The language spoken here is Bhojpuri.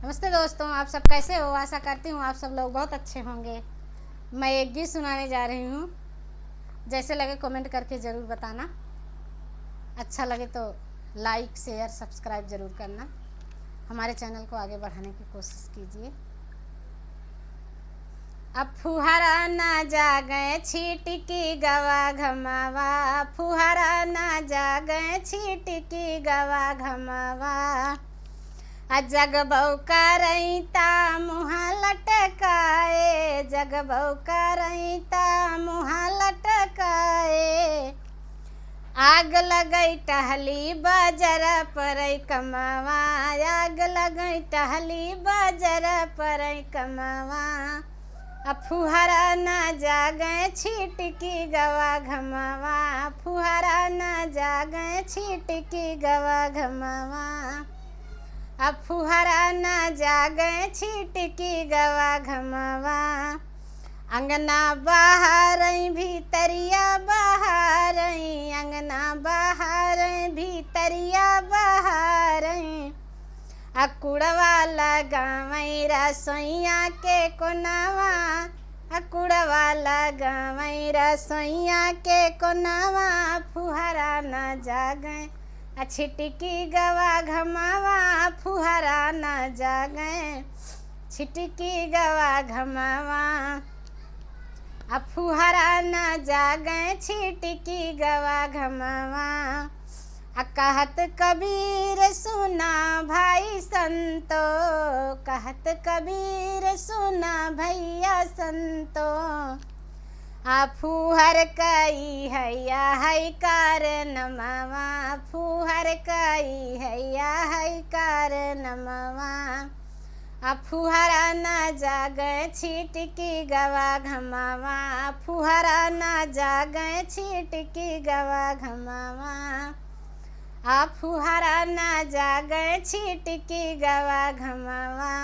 नमस्ते दोस्तों, आप सब कैसे हो। आशा करती हूँ आप सब लोग बहुत अच्छे होंगे। मैं एक गीत सुनाने जा रही हूँ। जैसे लगे कमेंट करके ज़रूर बताना। अच्छा लगे तो लाइक शेयर सब्सक्राइब ज़रूर करना। हमारे चैनल को आगे बढ़ाने की कोशिश कीजिए। अब फुहारा ना जागे छीटकी गवा घमावा, फुहारा ना जागे छीटकी गवा घमावा। जग बौका रहीता मुँहा लटकाए, जग बौका रहीता मुँहा लटकाए। आग लगई टहली बजर परई कमावा, आग लगई टहली बजर परई कमावा। फुहारा न जागे छीटकी गवा घमावा, फुहारा न जागे छीटकी गवा घमावा। फुहारा न जागे छीटकी गवा घमावा। अंगना बहारई भीतरिया बहारई, अंगना बहारई भीतरिया बहारई। कुड़वा लगावई रसोइया के कोनावा, कुड़वा लगावई रसोइया के कोनावा। फुहारा न जागे छिटकी गवा घमावा, फुहारा न जागे छिटकी गवा घमावा। फुहारा न जागे छिटकी गवा घमावा। कहत कबीर सुना भाई संतो, कहत कबीर सुना भैया संतो। फुहर कई हैया है कारणमवा, फुहर कई हैया है कारणमवा। फुहारा न जागे छीटकी गवा घमावा, फुहारा न जागे छीटकी गवा घमावा। फुहारा न जागे छीटकी गवा घमावा।